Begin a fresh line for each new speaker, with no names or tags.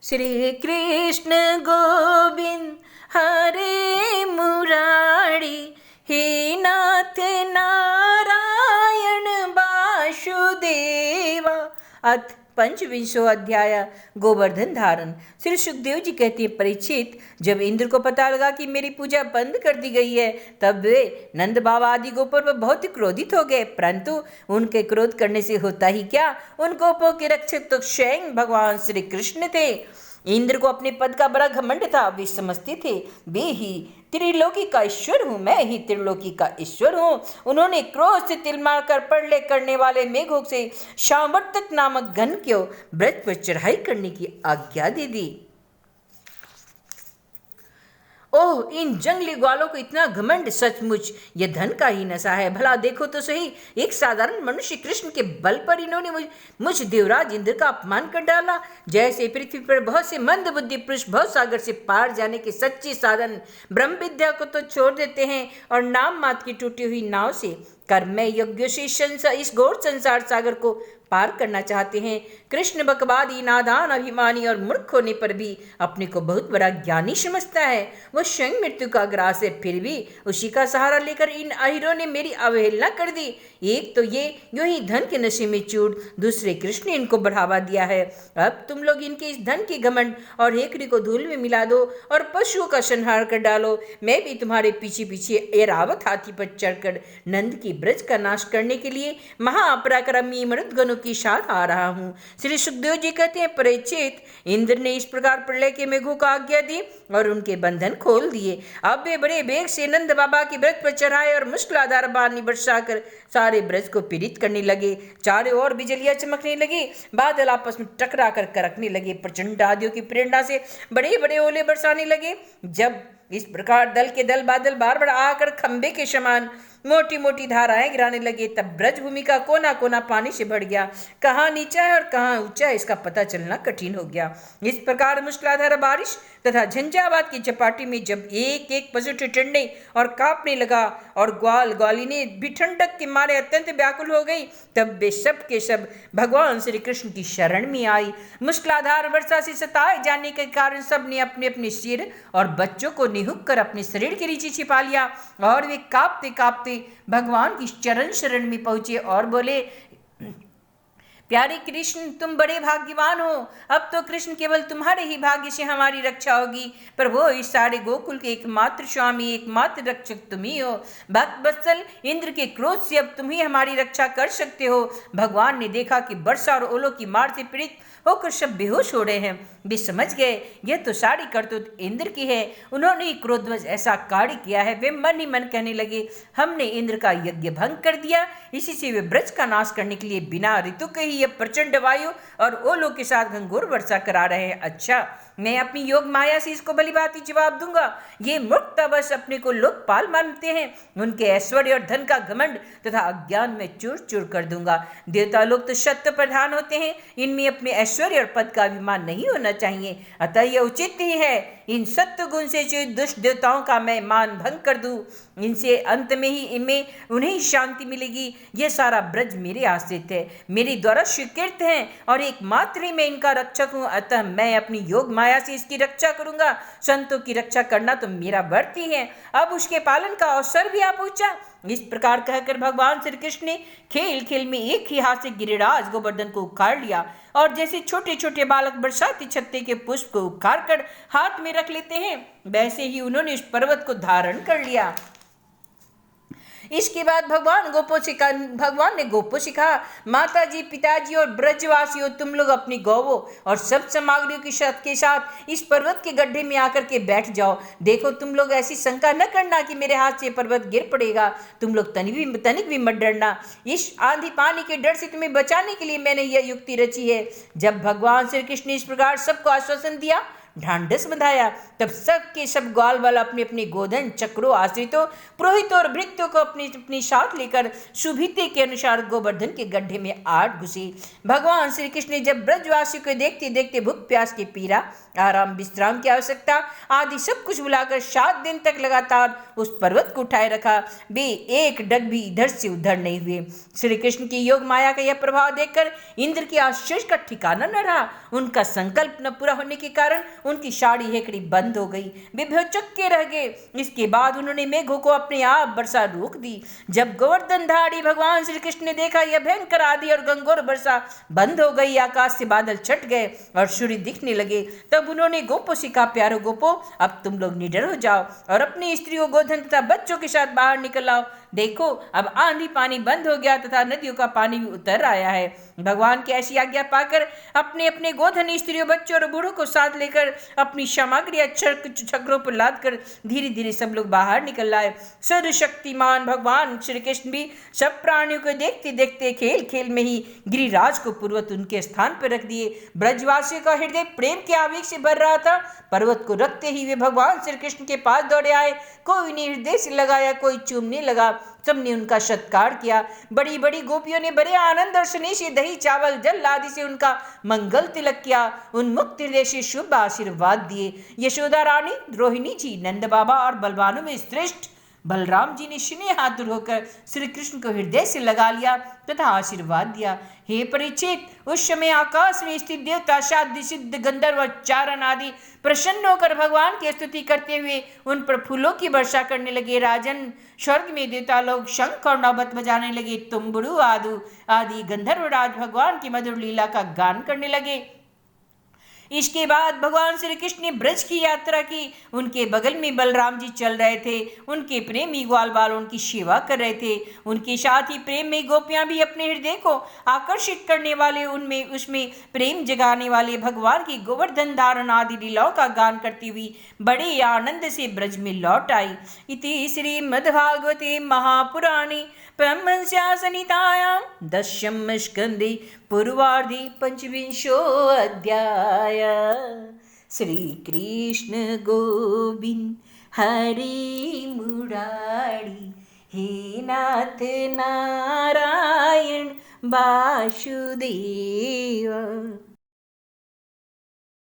श्री कृष्ण गोविंद हरे मुरारी, हे नाथ नारायण वासुदेवा। अथ पंचविंशो अध्याय गोवर्धन धारण। श्री सुखदेव जी कहते हैं, परीक्षित, जब इंद्र को पता लगा कि मेरी पूजा बंद कर दी गई है, तब वे नंद बाबा आदि गोपों पर बहुत ही क्रोधित हो गए। परंतु उनके क्रोध करने से होता ही क्या, उन गोपों के रक्षक तो स्वयं भगवान श्री कृष्ण थे। इंद्र को अपने पद का बड़ा घमंड था। वे समझते थे वे ही त्रिलोकी का ईश्वर हूँ, मैं ही त्रिलोकी का ईश्वर हूँ। उन्होंने क्रोध से तिल मारकर प्रलय करने वाले मेघों से शावर्तक नामक गण को ब्रज पर चढ़ाई करने की आज्ञा दे दी। ओह, इन जंगली ग्वालों को इतना घमंड! सचमुच ये धन का ही नशा है। भला देखो तो सही, एक साधारण मनुष्य कृष्ण के बल पर इन्होंने मुझ देवराज इंद्र का अपमान कर डाला। जैसे पृथ्वी पर बहुत से मंद बुद्धि पुरुष भव सागर से पार जाने के सच्ची साधन ब्रह्म विद्या को तो छोड़ देते हैं और नाम मात्र की टूटी हुई नाव से कर्म यज्ञ से इस घोर संसार सागर को पार करना चाहते हैं। कृष्ण बकवादी, नादान, अभिमानी और मूर्ख होने पर भी अपने को बहुत बड़ा ज्ञानी समझता है। वह स्वयं मृत्यु का ग्रास है, फिर भी उसी का सहारा लेकर इन अहिरों ने मेरी अवहेलना कर दी। एक तो ये यूं ही धन के नशे में चूर, दूसरे कृष्ण ने इनको बढ़ावा दिया है। अब तुम लोग इनके इस धन के घमंड और हेकड़ी को धूल में मिला दो और पशुओं का संहार कर डालो। मैं भी तुम्हारे पीछे पीछे ऐरावत हाथी पर चढ़कर नंद की ब्रज का नाश करने के लिए महापराक्रमी मरुदगणों की साथ आ रहा हूँ। श्री सुखदेव जी कहते हैं, परीक्षित, इंद्र ने इस प्रकार प्रलय के मेघों को आज्ञा दी और उनके बंधन खोल दिए। अब वे बड़े बेग से नंद बाबा की ब्रज पर चढ़ाए और मुश्किलाधार पानी बरसाकर सारे ब्रज को पीड़ित करने लगे। चारों ओर बिजलियां चमकने लगी, बादल आपस में टकरा कर करकने लगे, प्रचंड आदियों की प्रेरणा से बड़े बड़े ओले बरसाने लगे। जब इस प्रकार दल के दल बादल बार बार आकर खंबे के समान मोटी मोटी धाराएं गिराने लगे, तब ब्रजभूमि का कोना कोना पानी से भर गया। कहाँ नीचा है और कहाँ ऊंचा है, इसका पता चलना कठिन हो गया। इस प्रकार मुश्किलाधार बारिश तथा झंझावात की चपाटी में जब एक एक पशु ठिठुरने और कांपने लगा और ग्वाल ग्वालिनी भी ठंडक के मारे अत्यंत व्याकुल हो गई, तब वे सब के सब भगवान श्री कृष्ण की शरण में आई। मुश्किलाधार वर्षा से सताए जाने के कारण सब ने अपने अपने सिर और बच्चों को निहुक कर अपने शरीर के नीचे छिपा लिया और वे कांपते कांपते भगवान की चरण शरण में पहुंचे और बोले, प्यारे कृष्ण, तुम बड़े भाग्यवान हो। अब तो कृष्ण केवल तुम्हारे ही भाग्य से हमारी रक्षा होगी। प्रभु, इस सारे गोकुल के एकमात्र स्वामी, एकमात्र रक्षक तुम ही हो। भक्त वत्सल, इंद्र के क्रोध से अब तुम ही हमारी रक्षा कर सकते हो। भगवान ने देखा कि वर्षा और ओलों की मार से पीड़ित होकर सब बेहोश हो रहे हैं। वे समझ गए यह तो सारी करतूत इंद्र की है। उन्होंने ही क्रोधवश ऐसा कार्य किया है। वे मन ही मन कहने लगे, हमने इंद्र का यज्ञ भंग कर दिया, इसी से वे ब्रज का नाश करने के लिए बिना ऋतु के ही यह प्रचंड वायु और ओलों के साथ घंघोर वर्षा करा रहे हैं। अच्छा, मैं अपनी योग माया से इसको भलीभांति जवाब दूंगा। ये मूर्ख बस अपने को लोकपाल मानते हैं। उनके ऐश्वर्य और धन का घमंड तथा अज्ञान में चूर चूर कर दूंगा। देवता लोग तो सत्य प्रधान होते हैं, इनमें अपने ऐश्वर्य और पद का अभिमान नहीं होना चाहिए। अतः यह उचित ही है इन सत्य गुण से जो दुष्ट देवताओं का मैं मान भंग कर दूं। इनसे अंत में ही इनमें उन्हें ही शांति मिलेगी। यह सारा ब्रज मेरे आश्रित है, मेरे द्वारा स्वीकृत है और एकमात्र ही मैं इनका रक्षक हूँ। अतः मैं अपनी योग माया से इसकी रक्षा करूंगा। संतों की रक्षा करना तो मेरा व्रत ही है। अब उसके पालन का अवसर भी आ पहुंचा। इस प्रकार कहकर भगवान श्री कृष्ण ने खेल खेल में एक ही हाथ से गिरिराज गोवर्धन को उखाड़ लिया और जैसे छोटे छोटे बालक बरसाती छत्ते के पुष्प को उखाड़ कर हाथ में रख लेते हैं, वैसे ही उन्होंने इस पर्वत को धारण कर लिया। इसके बाद भगवान ने गोपों से कहा, माता जी, पिताजी और ब्रजवासियों, तुम लोग अपनी गौवों और सब सामग्रियों के साथ इस पर्वत के गड्ढे में आकर के बैठ जाओ। देखो, तुम लोग ऐसी शंका न करना कि मेरे हाथ से पर्वत गिर पड़ेगा। तुम लोग तनिक भी मत डरना। इस आंधी पानी के डर से तुम्हें बचाने के लिए मैंने यह युक्ति रची है। जब भगवान श्री कृष्ण ने इस प्रकार सबको आश्वासन दिया, ढांढस बंधाया। तब सब के सब ग्वाल वाला अपने अपने गोधन चक्रों आश्रितों पुरोहितों और भृत्यों को अपनी अपनी साथ लेकर सुभिते के अनुसार गोवर्धन के गड्ढे में आठ घुसे। भगवान श्री कृष्ण ने जब ब्रजवासी को देखते देखते भूख प्यास की पीड़ा, आराम विश्राम की आवश्यकता आदि सब कुछ बुलाकर 7 दिन तक लगातार उस पर्वत को उठाए रखा, वे एक डग भी इधर से उधर नहीं हुए। श्री कृष्ण की योग माया का यह प्रभाव देखकर इंद्र की आश्चर्य का ठिकाना न रहा। उनका संकल्प न पूरा होने के कारण उनकी साड़ी हेकड़ी बंद हो गई, वे भौचक्के रह गए। इसके बाद उन्होंने मेघों को अपने आप वर्षा रोक दी। जब गोवर्धनधारी भगवान श्री कृष्ण ने देखा यह भयंकर आदि और गंगोर वर्षा बंद हो गई, आकाश से बादल छट गए और सूर्य दिखने लगे, तब उन्होंने गोपों से कहा, प्यारो गोपो, अब तुम लोग निडर हो जाओ और अपनी स्त्रियों गोधन तथा बच्चों के साथ बाहर निकल आओ। देखो अब आंधी पानी बंद हो गया तथा नदियों का पानी भी उतर आया है। भगवान की ऐसी आज्ञा पाकर अपने अपने गोधन स्त्रियों बच्चों और बूढ़ों को साथ लेकर अपनी सामग्री छकरों पर लाद कर धीरे धीरे सब लोग बाहर निकल आए। सर्वशक्तिमान भगवान श्री कृष्ण भी सब प्राणियों को देखते देखते खेल खेल में ही गिरिराज को पूर्वत उनके स्थान पर रख दिए। ब्रजवासियों का हृदय प्रेम के आवेग से भर रहा था। पर्वत को रखते ही वे भगवान श्री कृष्ण के पास दौड़े आए, कोई ने हृदय से लगाया, कोई चूमने लगा, सबने उनका सत्कार किया। बड़ी बड़ी गोपियों ने बड़े आनंद और स्नेह से दही चावल जल आदि से उनका मंगल तिलक किया, उन्मुक्त हृदय से शुभ आशीर्वाद दिए। यशोदा रानी, रोहिणी जी, नंद बाबा और बलवानों में श्रेष्ठ बलराम जी ने स्नेह आतुर होकर श्री कृष्ण को हृदय से लगा लिया तथा आशीर्वाद दिया। हे परीक्षित, उस समय आकाश में स्थित देवता, साध्य, सिद्ध, गंधर्व, चारण आदि प्रसन्न होकर भगवान की स्तुति करते हुए उन पर फूलों की वर्षा करने लगे। राजन, स्वर्ग में देवता लोग शंख और नौबत बजाने लगे, तुम्बुरु आदि गंधर्वराज भगवान की मधुर लीला का गान करने लगे। इसके बाद भगवान श्री कृष्ण ने ब्रज की यात्रा की। उनके बगल में बलराम जी चल रहे थे, उनके प्रेमी ग्वाल बाल उनकी सेवा कर रहे थे। उनके साथ ही प्रेम में गोपियां भी अपने हृदय को आकर्षित करने वाले, उनमें उसमें प्रेम जगाने वाले भगवान की गोवर्धन धारण आदि लीलाओं का गान करती हुई बड़े आनंद से ब्रज में लौट आई। इति श्रीमद्भागवते महापुराणे परमहंस्यां संहितायां दशम स्कंदे पूर्वार्धे पंचविंशो अध्याय। श्री कृष्ण गोविंद हरि मुरारी, हे नाथ नारायण वासुदेव।